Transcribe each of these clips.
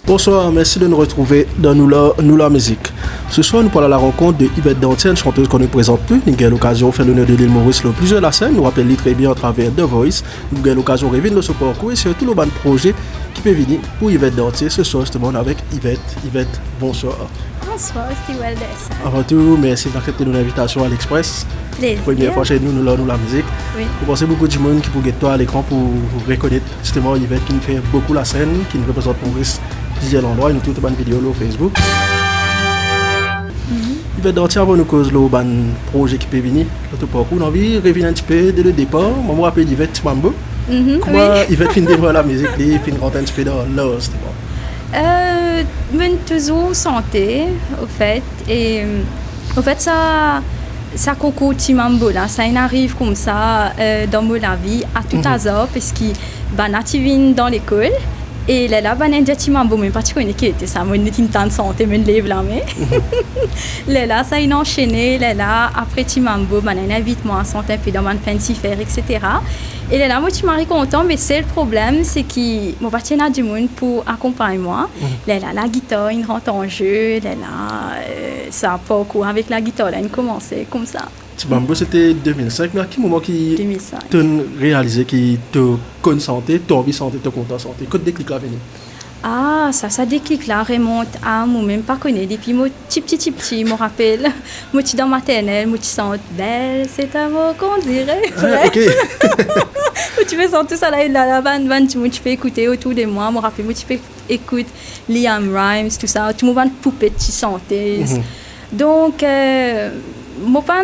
Bonsoir, merci de nous retrouver dans Nous la musique. Ce soir, nous parlons à la rencontre de Yvette Dantier, une chanteuse qu'on ne présente plus. Nous avons l'occasion de faire l'honneur de l'île Maurice le plus de la scène. Nous rappelons très bien à travers The Voice. Nous avons l'occasion de revenir de ce parcours et surtout le bon projet qui peut venir pour Yvette Dantier. Ce soir, justement, avec Yvette. Yvette, bonsoir. Bonsoir, Steve Waldess. Avant tout, merci d'accepter notre invitation à l'Express. Plaisir. Première fois chez nous la musique. Oui. Vous pensez beaucoup de monde qui peut être à l'écran pour reconnaître justement Yvette qui nous fait beaucoup la scène, qui nous représente Maurice plusieurs endroits, nous toute une vidéo sur Facebook. Yvette Dantier, avant nous cause le ban projet qui peut venir, notre parcours, on a envie de revenir un petit peu dès le départ. Moi, je me rappelle Yvette Mambo. Comment Yvette finit de voir la musique, finit de rentrer un petit peu dans l'or, Mais toujours santé, au fait. Et au fait, ça concourt Timambo là, ça arrive comme ça dans la vie à tout hasard parce que tu viens dans l'école et là ben un Timambo mais pas tu connais qui était ça, moi une temps de santé me lève la main. Là ça a enchaîné là après Timambo ben invite moi à santé un peu dans mon fancy faire etc. Et là moi tu m'as content mais c'est le problème c'est que mon parti a du monde pour accompagner moi. Là la guitare il rentre en jeu là ça pas au cours avec la guitare là il commençait comme ça. Timambo c'était 2005 mais à quel moment qui 2005 tu réalisé qui te connaît santé, tu as envie santé, tu es content santé. Quel déclic là venu? Ah, ça déclic là remonte à moi même pas connaître depuis moi petit, me rappelle. Moi petit dans maternelle, moi petit sens belle, c'est un mot qu'on dirait. Ah, OK. Tu fais sentir ça là la bande tu peux écouter autour de moi, me rappelle moi tu peux écouter Liam Rhymes tout ça, tout le monde poupée tu sentais. Donc moi pas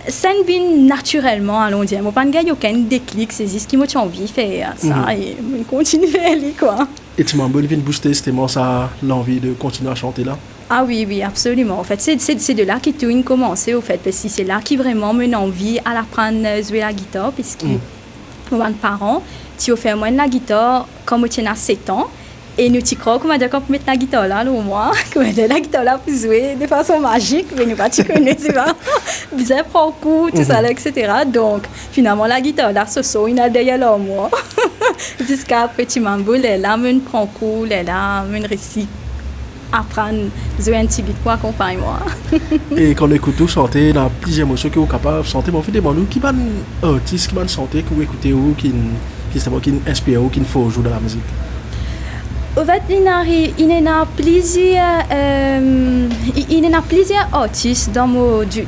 ça ne vient naturellement allons dire moi pas gagne aucun déclic c'est ce qui m'a envie de faire ça et continuer à aller quoi. Et Timambo vient booster justement ça l'envie de continuer à chanter là. Ah oui absolument en fait c'est de là que tout a commencé au fait parce que c'est là qui vraiment me envie à apprendre à jouer la guitare parce que mes parents tu ont fait moi la guitare quand moi j'avais 7 ans. Et nous t'y crois qu'on m'a dit qu'on peut mettre la guitare là, au moins, qu'on m'a dit la guitare là pour jouer de façon magique, mais nous pas tu connais, tu vois, bien prend coup, tout ça là, etc. Donc finalement la guitare là, ce son il a derrière là moi, jusqu'à après Timambo, là, me prend coup, là, me récit apprendre jouer un petit bit pour accompagner moi. Et quand on écoute tout chanter, il y a plusieurs émotions qui sont capables de chanter, mais on fait demande qui van artiste qui van chanter, qui écouter ou qui inspire ou qui faut jouer dans la musique. En fait, il y a plusieurs artistes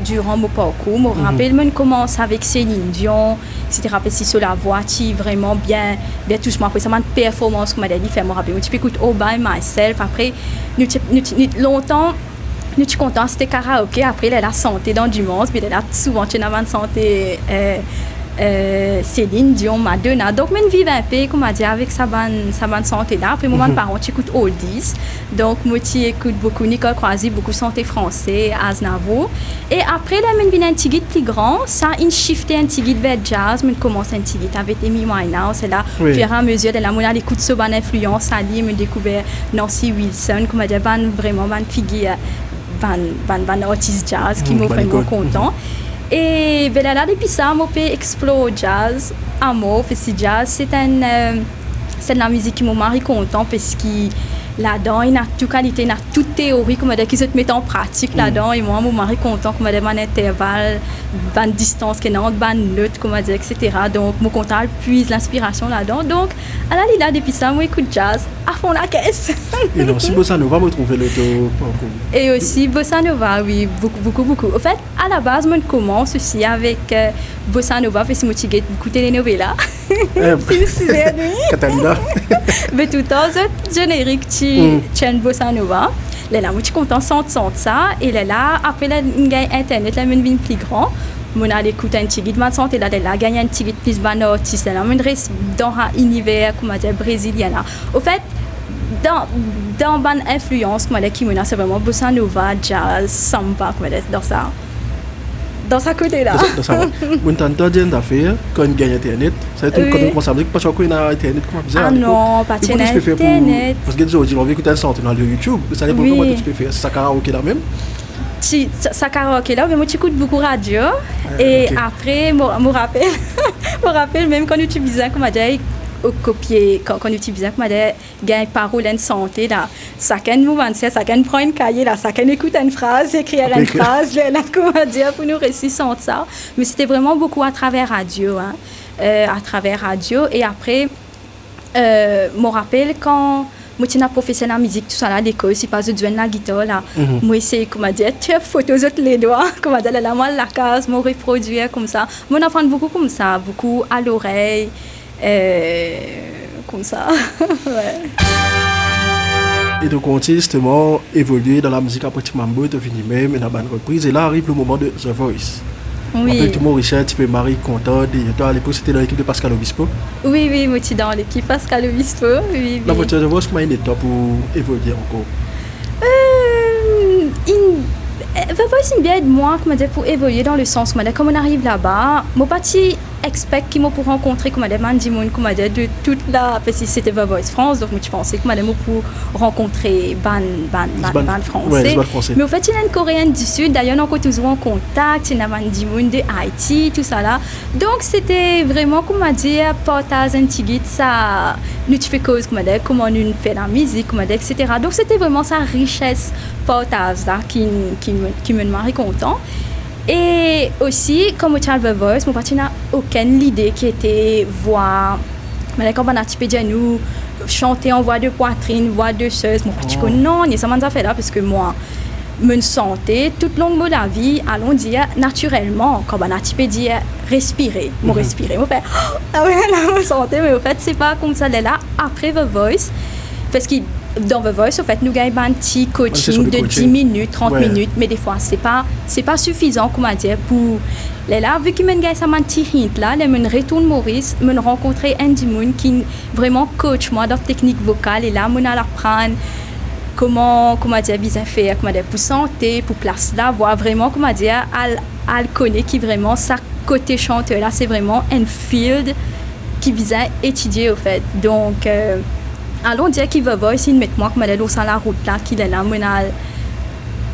durant mon parcours. Je me rappelle, je commence avec Céline Dion, etc. Parce que sur la voix, qui vraiment bien touche moi. Après, ça m'a une performance que m'a dit faire. Je me rappelle, je écoute All By Myself. Après, longtemps, nous sommes contents, c'était karaoké. Après, la santé dans du monde. Puis là, souvent, tu as une santé. Céline Dion, Madonna. Donc, je vis un peu, comme on dit, avec sa bonne santé là. Après, mes parents, tu écoutes oldies. Donc, moi, tu écoutes beaucoup Nicole Croisy, beaucoup santé français, Aznavour. Et après, là, je vis un petit guide plus grand. Ça, il shifté un petit guide vers jazz. Je commence un petit guide avec Amy Winehouse. C'est là, au fur et à mesure, là, moi, j'écoute ce bonne influence. Ali, je découvert Nancy Wilson, comme on dit, vraiment, bonne figure, bonne artiste jazz qui m'a vraiment content. Et ben là depuis ça mon pays explore jazz amour jazz c'est de la musique qui m'a marqué content parce que là-dedans il y a toute qualité il y a toute théorie comme qui se met en pratique là-dedans et moi m'a marqué content comme des intervalle ban distance qui est entre ban neutre comme dire etc. Donc mon content puise l'inspiration là-dedans donc à la là depuis ça moi écoute jazz à fond la caisse. Et non si bossa nova me trouver le parcours. Et aussi bossa nova oui beaucoup. En fait à la base moi commence aussi avec bossa nova parce que moi tu beaucoup télénovela. Catalina. Mais tout le temps générique tu bossa nova. Là moi je suis content de ça et là après là internet là me devient plus grand. Mon allé écouter un petit guide ma santé là gagner un petit guide plus ban artiste là me reste dans un univers comme dire brésilien là. Au fait dans ban influence moi là qui c'est vraiment bossa nova jazz samba comme dans sa côté là. Dans ça. Mon tante dit d'affaire quand il gagne internet, ça tout comme on s'abrite parce qu'on a internet comment bizarre. Ah non, pas internet. Parce que aujourd'hui on veut écouter un son dans le YouTube, ça dépend comment tu peux faire ça karaoké là même. Ça karaoké là, mais moi j'écoute beaucoup radio et après me rappelle même quand tu disais comme dire copier quand on utilise comme des gain parole en santé là ça qu'un moment c'est ça qu'un prend une cahier là ça qu'un écoute une phrase écrire une phrase là comment dire pour nous réussir ça mais c'était vraiment beaucoup à travers radio hein à travers radio et après me rappelle quand moi j'étais professionnel en musique tout ça là à l'école si pas de jouer la guitare là moi c'est comment dire tu photos autres les doigts comment dire là moi la case moi reproduire comme ça mon apprend beaucoup comme ça beaucoup à l'oreille comme ça ouais. Et donc on a justement évolué dans la musique après tu m'as fini même et dans la reprise et là arrive le moment de The Voice. Oui. Après tout le monde Richard, tu peux Marie Contade et toi à l'époque c'était dans l'équipe de Pascal Obispo. Oui moi j'étais dans l'équipe Pascal Obispo oui. Là votre The Voice comment une étape pour évoluer encore. The Voice une bien de moi comment dire pour évoluer dans le sens comme on arrive là-bas mon parti expect qu'ils m'ont pour rencontrer comme des mandimon comme de toute la parce que c'était The Voice France donc moi je pensais comme des pour rencontrer ban français. Ouais, mais au fait il y a une coréenne du sud d'ailleurs on est toujours en contact il y a mandimon de Haïti tout ça là donc c'était vraiment comment dire partage un petit ça nous tu fais cause comment on fait la musique comment etc. donc c'était vraiment sa richesse partage là qui me marie content. Et aussi, comme tu as The Voice, mon parti n'a aucune idée qui était voix. Mais quand on a typé de nous, chanter en voix de poitrine, voix de seuse, mon parti non, il y a ça m'a fait là parce que moi, me santé, toute longue de la vie, allons dire naturellement, quand on a typé dire respirer, respirer, on fait ah ouais, là, me santé, mais au fait, c'est pas comme ça, là, après The Voice, parce que dans The Voice, en fait, nous gagnons un petit coaching de 10 minutes, 30 minutes, mais des fois, c'est pas suffisant, comment dire, pour... Là, vu que je gagne un petit hint, là, je retourne Maurice, je rencontre Andy Moon qui vraiment coach moi dans la technique vocale, et là, je vais apprendre comment dire, bien faire, comment dire, pour santé, pour placer la voix, vraiment, comment dire, à le connaître, qui vraiment, ça, côté chanteur, là, c'est vraiment un field qui vise à étudier, au fait. Donc... allons dire qu'il va voir ici mettre moi comme elle est sur la route là qu'il est là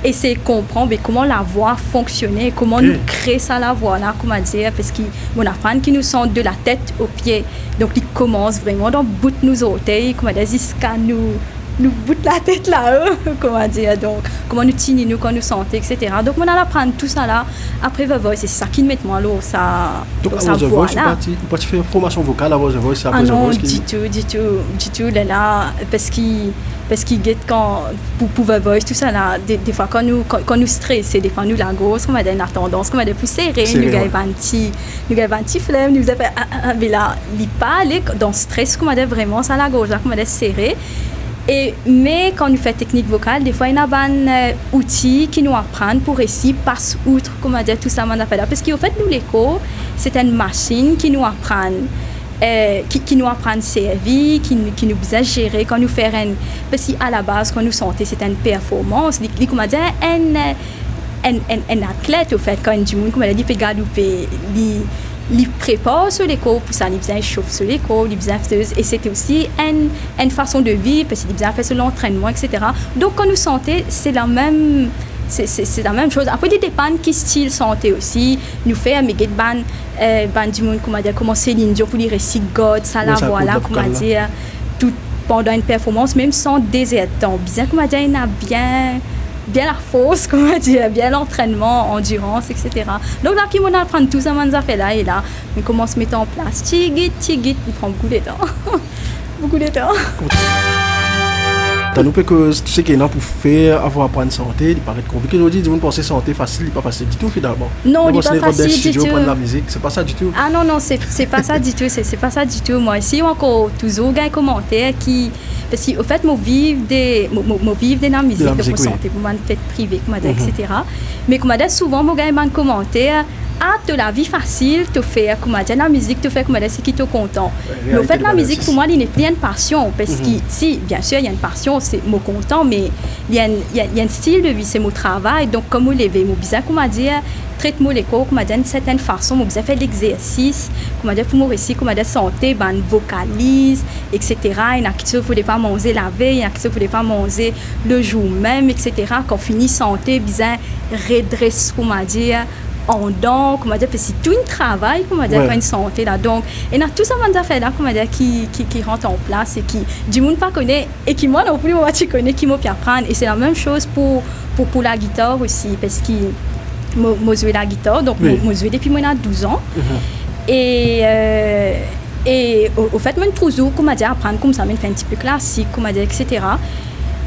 et c'est comprendre mais comment la voix fonctionnait comment nous créer ça la voix là comment dire parce que mon apprend qui nous sent de la tête aux pieds donc il commence vraiment dans bout de nos orteils comment dire jusqu'à nous bout la tête là comment dire donc comment nous tenir nous quand nous sentons etc donc on allait apprendre tout ça là après The Voice c'est ça qui met moi là ça donc ça voix là pas tu faire formation vocale avant The Voice c'est après The Voice du tout là parce qu'il get quand pour The Voice tout ça là des fois quand nous stressés des fois nous la grosse on a une tendance qu'on a de plus serré nous gagne un petit flemme nous a fait mais là il pas aller dans stress qu'on a vraiment ça la gauche là qu'on a serré. Mais quand on fait technique vocale, des fois il y a des outils qui nous apprennent pour réussir passe outre comment dire tout ça fait là parce qu'en fait nous l'écho c'est une machine qui nous apprend qui nous apprend servir qui nous besoin gérer quand nous faisons parce qu'à la base quand nous sentons c'est une performance comment dire un athlète au fait quand du monde comme elle a dit peut galouper il prépare sur les cours pour ça il besoin chauffe sur les cours il besoin et c'était aussi une façon de vivre parce qu'il besoin faire sur l'entraînement etc donc quand nous santé c'est la même chose après il dépend qui style santé aussi nous fait un méga ban du monde comment dire comment Céline Dion pour dire récit God ça la voilà comment dire tout pendant une performance même sans désert temps bien comment dire il a bien la force, comment dire, bien l'entraînement, endurance, etc. Donc là, qui m'en apprend tout ça, on a fait là et là, on commence à mettre en place, tigit, il prend beaucoup de temps. beaucoup de temps. T'as nous que tu sais qu'il y a pour faire avoir apprendre santé, il paraît compliqué. Aujourd'hui, du monde pense santé facile, il pas facile du tout finalement. Non, il n'est pas facile du tout. Prendre la musique, c'est pas ça du tout. Ah non, c'est pas ça du tout, c'est pas ça du tout. Moi ici encore toujours des commentaires qui parce qu'au fait moi vivre de la musique de santé pour moi fait privé etc. Mais comme dit souvent moi gagne des commentaires de la vie facile te faire comme dire la musique te fait comme dire c'est qui te content mais au fait la musique pour moi il n'est pas une passion parce que si bien sûr il y a une passion c'est mon content mais il y a un style de vie c'est mon travail donc comme vous levez mon bizarre comment dire traite moi les corps comment dire d'une certaine façon mon bizarre fait l'exercice comment dire pour moi aussi comment dire santé ben vocalise etc. il y en a qui ne voulaient pas manger la veille il y en a qui ne voulaient pas manger le jour même etc. quand finit santé bizarre redresse comment dire en dents, comment dire, parce que c'est tout un travail, comment dire, quand une santé là. Donc, il y a tout ça, affaires là, comment dire, qui rentrent en place et qui, du monde pas connaît, et qui moi non plus, moi, tu connais, qui m'a pu apprendre. Et c'est la même chose pour la guitare aussi, parce que moi, joué la guitare, donc moi, joué depuis moi, j'ai 12 ans. Et au fait, moi, toujours, comment dire, apprendre comme ça, mais fait un petit peu classique, comment dire, etc.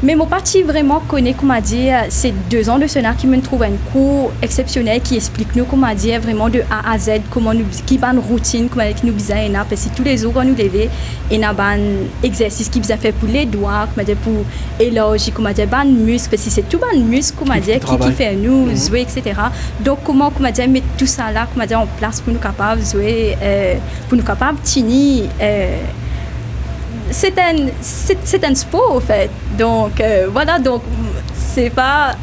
Mais mon parti vraiment connaît, comment dire, c'est 2 ans de cela qui me trouve un cours exceptionnel qui explique nous, comment dire, vraiment de A à Z, comment nous, qui va une routine, comment qui nous bizarre, parce que tous les jours, quand nous levons, il y a un exercice qui nous a fait pour les doigts, comment dire, pour élargir, comment dire, ban muscle, parce que c'est tout ban muscle, comment dire, qui fait nous jouer, etc. Donc, comment dire, mettre tout ça là, comment dire, en place pour nous capables de jouer, pour nous capables de tenir, c'est un sport en fait, donc voilà, donc c'est pas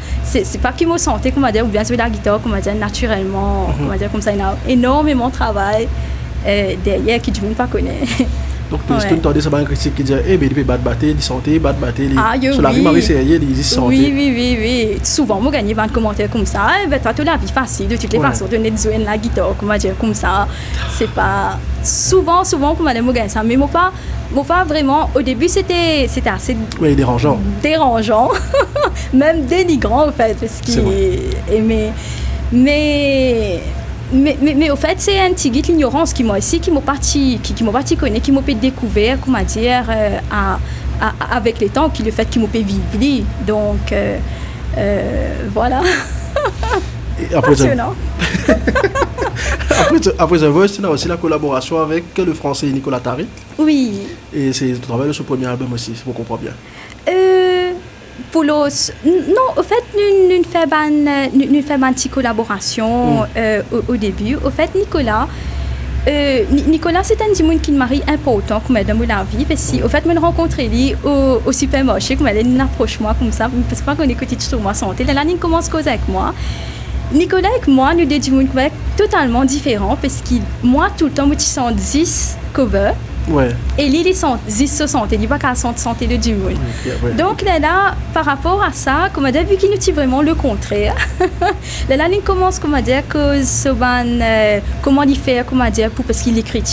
qui me sentait, comment dire, ou bien jouer la guitare, comment dire, naturellement, comment dire, comme ça, il y a énormément de travail derrière qui tout le monde pas connaît. Donc, est-ce que tu entends ça, une critique qui dit, eh bien, il peut battre, il santé, battre, sur la rue, Marie Serrier, il dit santé. Oui. Souvent, moi, gagne des commentaires comme ça, eh ben, toi, tu as la vie facile, de toutes les façons, de jouer la guitare, comment dire, comme ça, c'est pas. Souvent, comment dire, moi, gagne ça, mais moi, pas vraiment. Au début, c'était assez. Oui, dérangeant. Même dénigrant, en fait, parce que. Mais au fait, c'est un petit guide l'ignorance qui m'a parti connaître, qui m'a fait découvrir, comment dire, avec les temps, qui le fait qu'il m'a fait vivre. Donc, voilà. Passionnant. Après The Voice, tu as aussi la collaboration avec le français Nicolas Tariq. Oui. Et c'est tu travailles sur ce premier album aussi, si vous comprenez bien. Non, au fait, nous faisons une petite collaboration au début. Au fait, Nicolas, c'est un monde qui m'a important dans ma vie. Parce que, au fait, je rencontre lui au supermarché, il approche moi comme ça, parce que je écoute sur ma santé. Là, il commence à causer avec moi. Nicolas et moi, nous sommes des mondes totalement différents, parce que moi, tout le temps, je sens 10 covers. Ouais. Et lui, il sont 10 santé, il n'y a pas qu'à santé de du monde. Ouais. Donc là, par rapport à ça, comme on a vu qu'il nous dit vraiment le contraire. Là, il commence, comment dire, comment il fait, comment dire, parce qu'il écrit.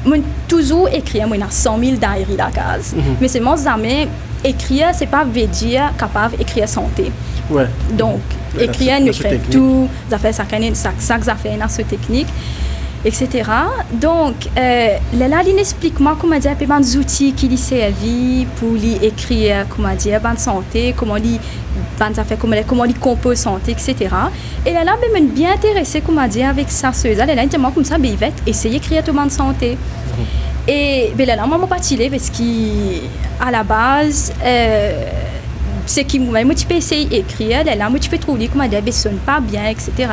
Moi, toujours écrire, moi, il a 100 000 diaries la case. Mais c'est moi, jamais écrire, c'est pas veut dire capable d'écrire santé. Ouais. Donc, écrire, nous fait tout, ça fait ça fait dans cette technique. Etc. Donc, là, il explique moi comment dire, des outils qui lui servent pour lui écrire, comment dire, bonne santé, comment lui compose santé, etc. Et là, je suis bien intéressée, comment dire, avec ça, là, il dit comme ça, il va essayer d'écrire tout bonne santé. Et là, moi, je suis pas parce qu'à la base, c'est qui moi tu peux essayer d'écrire là moi tu peux trouver comment dire sonne pas bien, etc.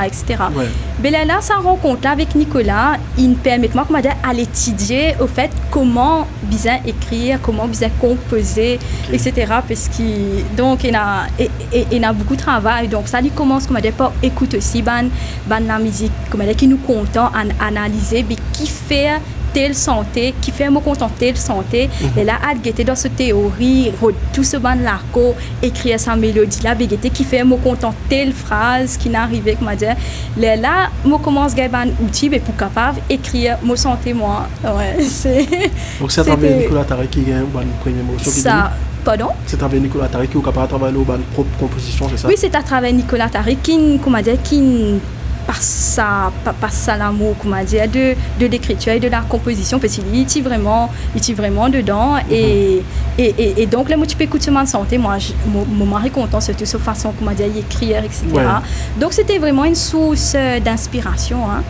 Ouais. Mais là ça rencontre avec Nicolas, il me permet moi comment dire à l'étudier au fait comment bien écrire, comment bien composer, etc. parce que donc il a beaucoup de travail, donc ça lui commence comment dire pas écoute aussi la musique comment dire qui nous content à analyser mais qui fait telle santé, qui fait me content telle santé, et là, à guetter dans cette théorie, tout ce ban l'arco, écrire sa mélodie là, qui fait me content telle phrase qui n'arrive, comment dire, là, je commence à gagner un outil pour capable d'écrire mon santé, moi. Ouais, c'est. Donc, c'est à travers Nicolas Tariq qui gagne le premier morceau. Ça. Pardon? C'est à travers Nicolas Tariq qui est capable de travailler nos propres compositions, c'est ça? Oui, c'est à travers Nicolas Tariq qui, comment dire, qui passe ça l'amour, comment dire, de l'écriture et de la composition, parce qu'il est vraiment dedans. Et donc, là, moi, tu peux écouter ma santé. Moi, mon mari est content, surtout sa façon, comment dire, écrire, etc. Ouais. Donc, c'était vraiment une source d'inspiration. Hein.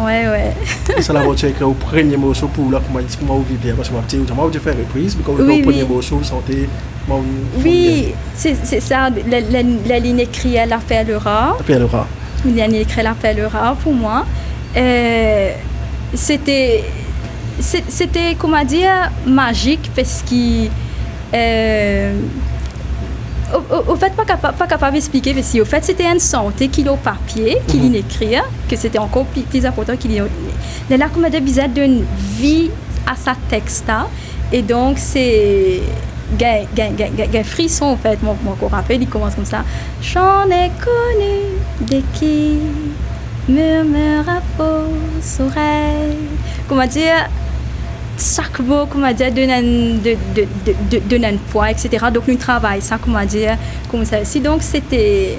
Ouais. Et ça, la voiture écrit au premier morceau pour là, comment vous vivez, parce que moi, je faire reprise, mais quand vous faites au premier morceau, vous sentez. Oui, c'est ça, la ligne écrite, elle appellera. Une dernière écrit l'appellera pour moi. C'était comment dire magique parce que au fait pas capable d'expliquer parce que au fait c'était une santé qu'il au papier qu'il écrit que c'était encore plus important qu'il là comme des bizarre d'une vie à sa texte et donc c'est gain frisson en fait moi encore rappelle il commence comme ça j'en ai connu des qui murmure à vos oreilles. Comment dire, chaque mot, comment dire, donne un poids, etc. Donc, nous travaillons ça, comment dire, comme ça aussi. Donc, c'était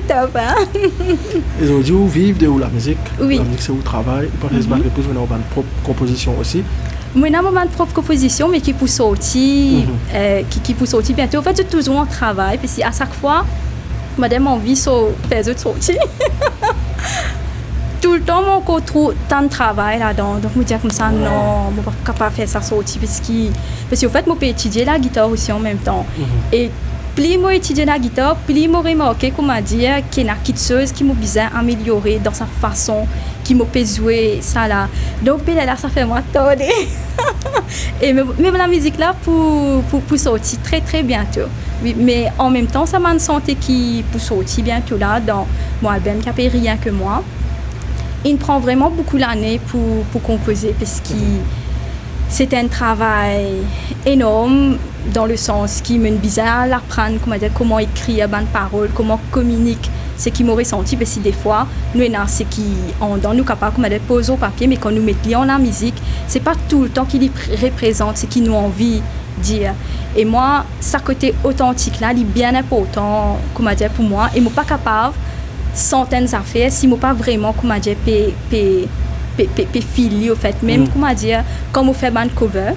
top, hein. Et aujourd'hui, vous vivez de où la musique? Oui. La musique, c'est où le travail. Vous pensez que vous avez une propre composition aussi? Moi, j'ai ma propre composition, mais qui peut sortir, qui peut sortir bientôt. En fait, j'ai toujours en travail, parce qu'à chaque fois, madame a envie de faire autre sortie. Tout le temps, mon côté trop tant de travail là-dedans. Donc, je me dis comme ça, non, je ne suis pas capable de faire ça sortir. Parce qu'en fait, je peux étudier la guitare aussi en même temps. Et plus je étudie la guitare, plus je remarque comment dire qu'il y a quelque chose qui m'a bien amélioré dans sa façon, qui m'a fait jouer ça là. Donc, là, ça fait moi tourner. Et même la musique là, pour sortir très très bientôt. Oui, mais en même temps, ça m'a une santé qui peut sortir bientôt là dans mon album qui s'appelle Rien que moi. Il prend vraiment beaucoup d'années pour composer parce que c'est un travail énorme dans le sens qui me bizarre à apprendre comment écrire bonne parole, comment communiquer ce qui m'aurait senti parce que des fois nous avons ce qui dans nous capable de poser au papier mais quand nous mettons en la musique c'est pas tout le temps qu'il représente ce qui nous envie dire et moi ça côté authentique là il est bien important pour moi et moi pas capable centaines affaires si moi pas vraiment filer au fait même quand on fait band cover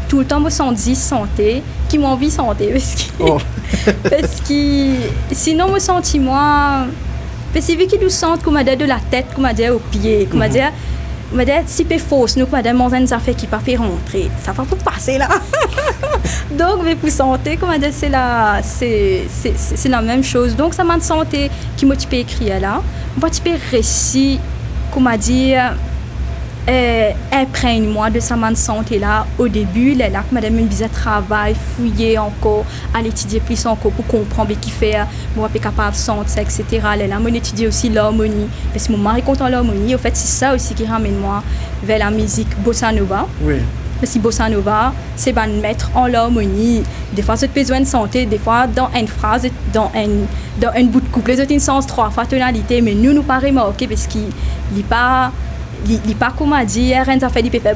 tout le temps me sens dit santé qui m'a envie santé parce que sinon me senti moi parce que vu qu'il nous sent de la tête au pied si c'est fausse nous manger des affaires qui pas fait rentrer ça va pas passer là donc mais pour santé c'est la même chose donc ça m'a santé qui m'a écrire là moi tu peux récit imprègne-moi de sa main de santé là au début là que madame me disait travail fouiller encore aller étudier plus encore pour comprendre qui fait moi pas capable de sentir etc là moi étudier aussi l'harmonie parce que mon mari content l'harmonie en fait c'est ça aussi qui ramène moi vers la musique bossa nova oui parce que bossa nova c'est mettre en l'harmonie des fois c'est besoin de santé des fois dans une phrase dans un bout de couple c'est une sens trois fois tonalité mais nous pas remarquer parce qu'il n'est pas comment dire rien ça fait du faire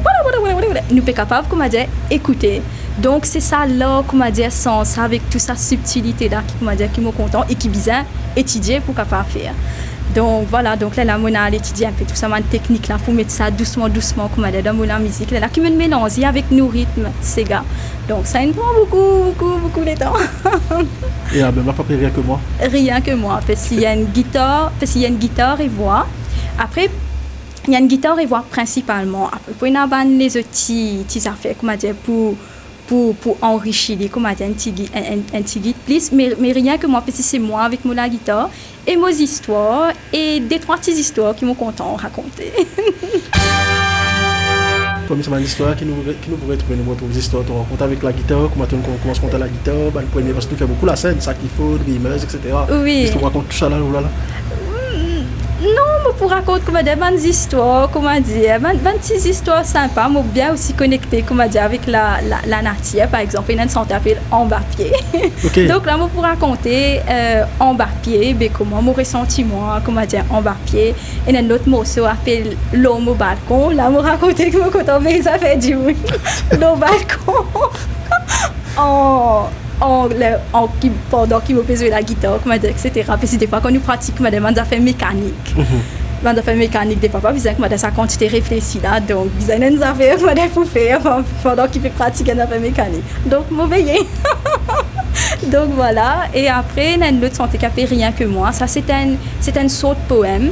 nous pas capable comment dire écouter donc c'est ça là comment dire sens avec toute sa subtilité là qui me content et qui bizarre étudier pour capable faire donc voilà donc là on a étudié un peu tout ça ma technique là pour mettre ça doucement comment dire dans la musique là qui me mélange avec nos rythmes ces gars donc ça me prend beaucoup de temps et ben ma papa rien que moi parce qu'il y a une guitare et voix après il y a une guitare et voix principalement. Après, il y a les autres petites affaires, pour enrichir, un petit guide plus. Mais rien que moi, parce que c'est moi avec la guitare et mes histoires et des trois petites histoires qui m'ont content raconter. Comme c'est une histoire qui nous pourrait trouver une histoire de rencontre avec la guitare, comment on commence à compter la guitare, parce que nous fait beaucoup la scène, ça qu'il faut, rimeuse, etc. Oui. Est-ce qu'on raconte tout ça là ou là? Non, mais pour raconter des bonnes histoires, des petites histoires sympas, mais bien aussi connectées, avec la nature, par exemple, il y a une santé appelée en bas pied. Okay. Donc là, pour raconter en bas pied, comment mon ressentiment, en bas pied. Et un autre morceau appelé l'homme au balcon. Là, je raconter que mon ça fait du bruit. L'homme au balcon. Pendant qu'il me faisait la guitare, etc. Parce que des fois, quand nous pratiquons, on a fait mécanique. On a fait mécanique des fois, parce que sa quantité réfléchie là, donc ils ont affaires pour faire pendant qu'il fait pratiquer, on a fait mécanique. Donc, mauvais. Donc voilà, et après, il y a une autre santé qui a fait rien que moi. Ça, c'est un sorte de poème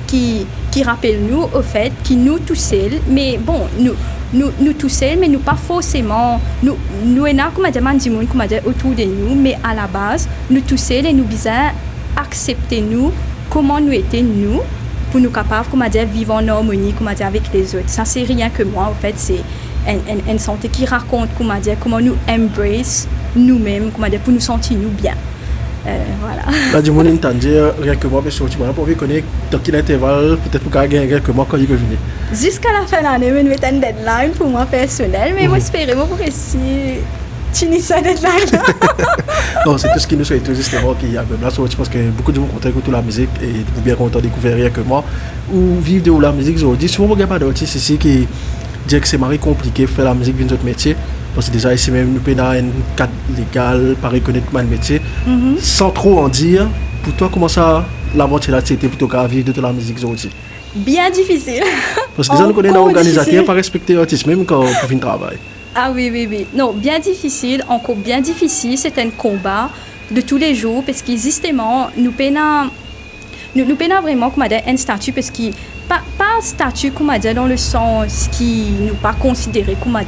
qui rappelle nous, au fait, qui nous tous seuls, mais bon, nous tous seuls, mais nous pas forcément, nous autour de nous, mais à la base, nous tous seuls et nous bien accepter nous, comment nous étions nous, pour nous capables, vivre en harmonie, avec les autres. Ça, c'est rien que moi, en fait, c'est une santé qui raconte, comment nous embrace nous-mêmes, pour nous sentir nous bien. Voilà. Là, du monde entend rien que moi, mais surtout, pour vous connaître dans quel intervalle, peut-être pour qu'il y ait rien que moi quand il peut venir. Jusqu'à la fin de l'année, je vais mettre une deadline pour moi personnel, mais moi, j'espère pour essayer Tu n'y sais d'être là. Non, c'est tout ce qui nous souhaite justement qu'il y a même là. Je pense que beaucoup de gens content d'écouter la musique et vous bien content de découvrir rien que moi. Ou vivre de la musique aujourd'hui. Souvent, il n'y a pas d'artiste ici qui dit que c'est marré compliqué faire la musique d'un autre métier. Parce que déjà ici même, nous avons un cadre légal, pas reconnaître comme un métier. Sans trop en dire, pour toi, comment ça, l'aventure là, c'était plutôt qu'à vivre de la musique aujourd'hui? Bien difficile. Parce que déjà, nous connaissons un organisateur, pas respecter l'artiste, même quand on fait un travail. Ah oui, oui, oui. Non, bien difficile, encore bien difficile. C'est un combat de tous les jours parce que justement, nous peinons vraiment comme un statut parce que pas statut comme dans le sens qui nous pas considéré comme un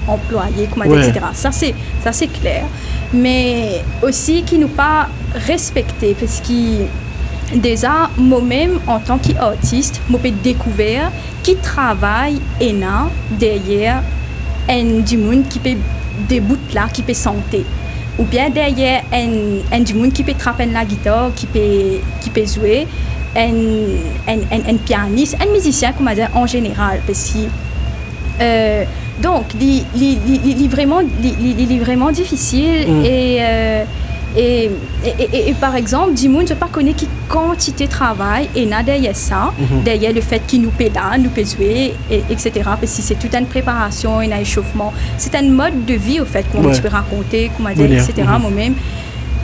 employé, comme Ouais. etc. Ça c'est clair. Mais aussi qui nous pas respecté parce que déjà moi-même en tant qu'artiste, je peux découvrir qui travaille et là derrière du monde qui peut des bouts là qui peut chanter ou bien derrière un du monde qui peut trapper la guitare qui peut jouer un pianiste un musicien comme dire en général parce que donc il est vraiment difficile et par exemple, du monde, je ne connais pas quantité de travail et là, derrière ça, derrière le fait qu'il nous paie là, nous paie jouer, etc. Parce que c'est toute une préparation, un échauffement. C'est un mode de vie, au fait, qu'on peut raconter, comment dire, etc. Moi-même.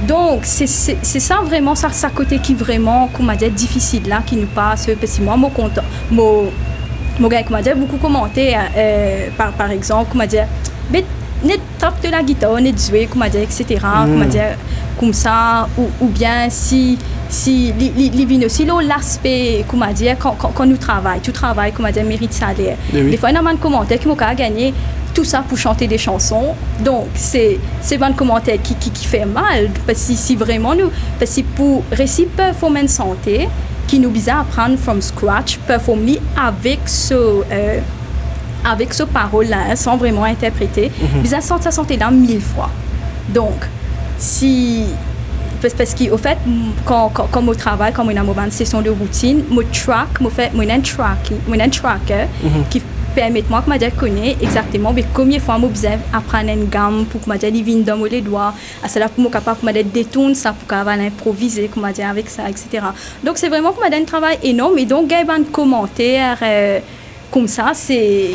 Donc, c'est ça vraiment, ça côté qui vraiment, comment dire, difficile là, qui nous passe. Parce que moi, mon gars, comment dire, beaucoup commenté, par exemple, comment dire, net tape de la guitare, net jouer, comment dire, etc. Comment dire, comme ça, ou bien si les vins aussi, l'aspect, comment dire, quand nous travaillons, tout travail, comment dire, mérite salaire. Des fois, il y a un commentaire qui m'a gagné tout ça pour chanter des chansons. Donc, c'est un commentaire qui fait mal, parce que si vraiment nous, parce que pour réussir performance santé, qui nous vise à apprendre from scratch, performer avec ce parole-là, sans vraiment interpréter, ils ont senti santé là 1000 fois. Donc, parce qu'au fait, quand je travaille, quand je suis en session de routine, je un tracker qui permet moi de connaître exactement combien de fois je besoin apprendre une gamme pour que je vienne dans les doigts, à cela pour que je détourne ça pour que je improviser avec ça, etc. Donc, c'est vraiment un travail énorme et donc, il y a des commentaires comme ça, c'est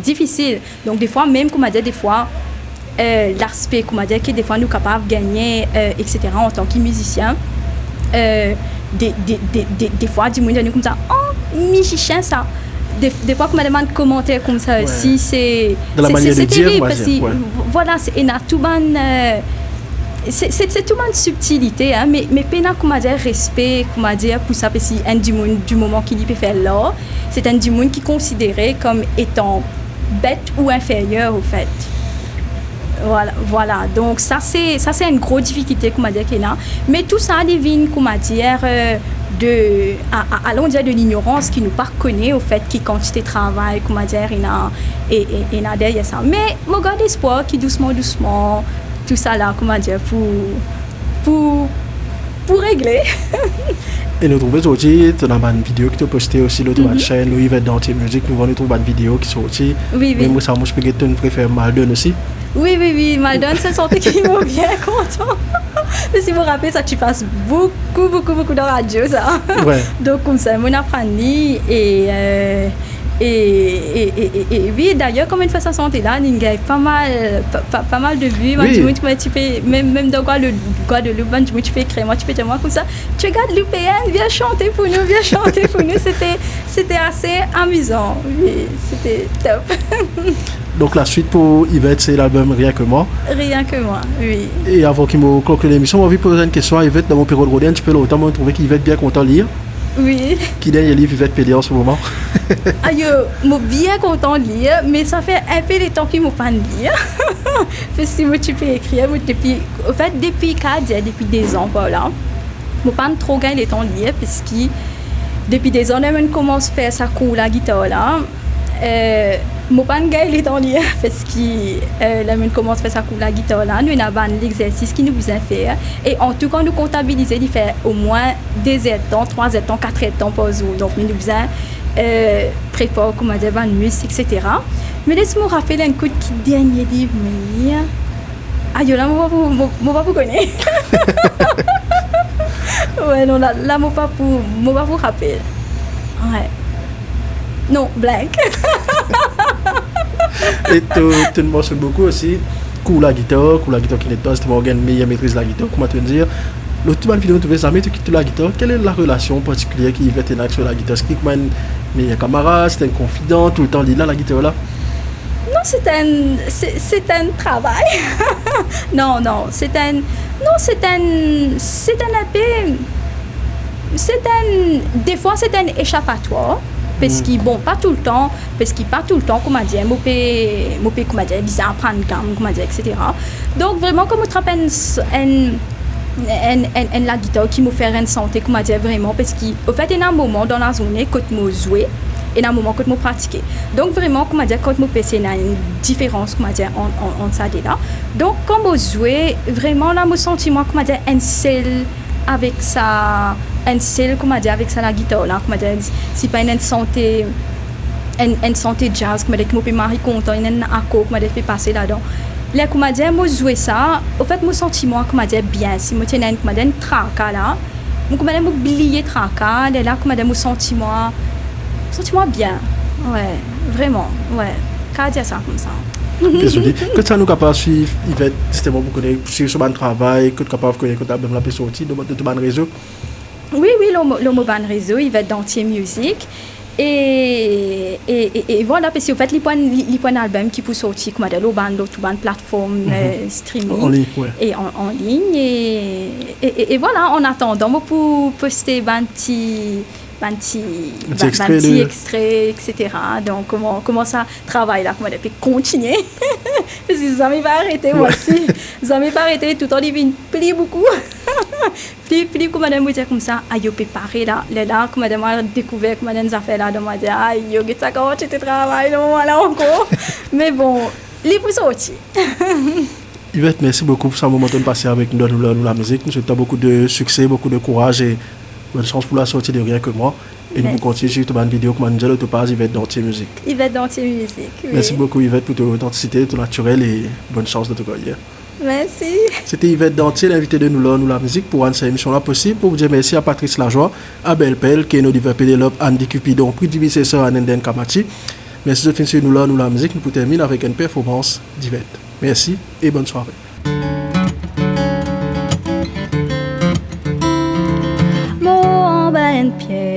difficile. Donc, des fois, même, des fois, l'aspect, que des fois, nous sommes capables de gagner, etc., en tant que musicien, des fois, du monde nous comme ça, oh, musicien, ça. Des fois, qu'on me demande commentaires comme ça aussi, c'est terrible. Parce que, voilà, il y a tout c'est tout une subtilité, hein, mais pena comment dire respect, comment dire pour ça parce que un du moment qu'il peut faire là, c'est un du monde qui est considéré comme étant bête ou inférieur au fait. Voilà. Donc ça c'est une grosse difficulté comment dire qu'il y a. Mais tout ça devine comment dire allons dire de l'ignorance qui nous pas connaît au fait qui quantité de travail comment dire il y a derrière ça. Mais mon gars d'espoir qui doucement tout ça là, comment dire, pour régler. Et nous trouvons aujourd'hui, tu as une vidéo qui tu as postée aussi sur la chaîne, nous Yvette Dantier Music, nous allons trouver une vidéo qui est sortie. Oui. Mais moi, je peux dire que tu préfères Maldon aussi. Oui, Maldon, c'est sorti qui m'a bien content. Mais si vous vous rappelez, ça, tu passes beaucoup de radio, ça. Ouais. Donc, comme ça, mon apprenti et oui, d'ailleurs, comme une fois ça santé là, il y a pas mal de vues. Oui. Même dans le Guadeloupe, tu peux écrire, moi, tu peux dire moi comme ça. Tu regardes l'UPN, viens chanter pour nous. C'était assez amusant. Oui, c'était top. Donc la suite pour Yvette, c'est l'album Rien que moi. Rien que moi, oui. Et avant qu'il me conclue l'émission, j'ai envie de poser une question à Yvette dans mon période rodin. Tu peux autant trouver qu'Yvette bien content de lire. Oui. Qui est le livre Yvette Pélier en ce moment? Je suis bien content de lire, mais ça fait un peu de temps que je ne peux pas lire. Parce que moi, tu peux écrire, depuis 2 ans, voilà. Je ne peux pas trop gagner le temps de lire, parce que depuis des années, je commence à faire ça cool la guitare là. Je ne peux pas gagner le temps de lire, parce que là, je commence à faire ça cool la guitare là. Nous avons l'exercice qui nous besoin faire. Et en tout cas, nous comptabiliser, il fait au moins 2 temps, 3 temps, 4 temps par jour. Donc, nous besoin prépare, comment dire, une musique, etc. Mais laisse-moi rappeler un coup qui dernier livre, me ah, yo, là, moi, pas vous connaître. Ouais, non, là, moi, pas vous rappeler. Ouais. Non, blank. Et tu me mentionnes beaucoup aussi, la guitare qui n'est pas, c'était Morgan, meilleure maîtrise de la guitare, comment te dire. L'autre vidéo, tu veux jamais tu quittes la guitare. Quelle est la relation particulière qui va être sur la guitare? Est-ce qu'il y a un camarade, c'est un confident, tout le temps, il est là, la guitare là? Non, c'est un travail. non, c'est un des fois c'est un échappatoire. Parce que bon, pas tout le temps, comment dire, comment dire, bizarre prendre gamme, comment dire, etc. Donc vraiment, comme on travaille la guitare qui me fait une santé, comment dire, vraiment, parce qu'au fait, il y a un moment dans la journée quand je joue, et il y a un moment quand je pratique. Donc vraiment, comment dire, quand je fais, il y a une différence, comment dire, entre ça et là. Donc quand je joue, vraiment, là, je sens, comment dire, un seul avec ça. Un seul, comment dire, avec ça la guitare là, comment dire, c'est pas une santé jazz, comment dire, que je peux m'arrêter content, il y a un accord, comment dire, je peux passer là-dedans. Là, comment dire, moi jouer ça, au fait, mon sentiment, comment dire, bien, si moi tiens comment dire, un tracas là, comment dire, oublier tracas, là, comment dire, mon sentiment bien, ouais, vraiment, ouais, qu'à dire ça comme ça. Désolé. Que ça nous capable de suivre, Yvette, justement, vous connaissez, sur ce travail, que tu capable de connaître, que tu as même la sortie de ton réseau. Oui, le mot ban réseau, il va être dans Tier Music. Et voilà, parce qu'en fait, il y a un album qui peut sortir, comme l'autre plateforme streaming. En ligne, ouais. Et en ligne. Et voilà, en attendant, pour poster un petit extrait, etc. Donc, comment ça travaille là, comment on peut continuer. Parce que ça ne va arrêter, moi aussi. Ça ne va pas arrêter, tout le temps, il vient plie beaucoup. Plie, comment on dire comme ça, aïe, je peux parer là, comment on découvert, comment on a fait là, donc on dit, aïe, je sais comment tu travailles, là encore. Mais bon, les pouces aussi. Yvette, merci beaucoup pour ce moment de passer avec nous dans la musique. Nous souhaitons beaucoup de succès, beaucoup de courage et bonne chance pour la sortie de Rien que moi. Et nous continuons sur une vidéo, comme on dit, l'autre page, Yvette Dantier Musique. Yvette Dantier Musique, oui. Merci beaucoup Yvette pour ton authenticité, ton naturel et bonne chance de te carrière. Merci. C'était Yvette Dantier, l'invité de nous la musique pour rendre cette émission-là possible. Pour vous dire merci à Patrice Lajoie, à Belpel, qui est notre divers Pénélope, Andy Cupidon, prix du vice-sœur à Nenden Kamati. Merci de finir nous la musique. Nous terminons avec une performance d'Yvette. Merci et bonne soirée. Mon ben pierre.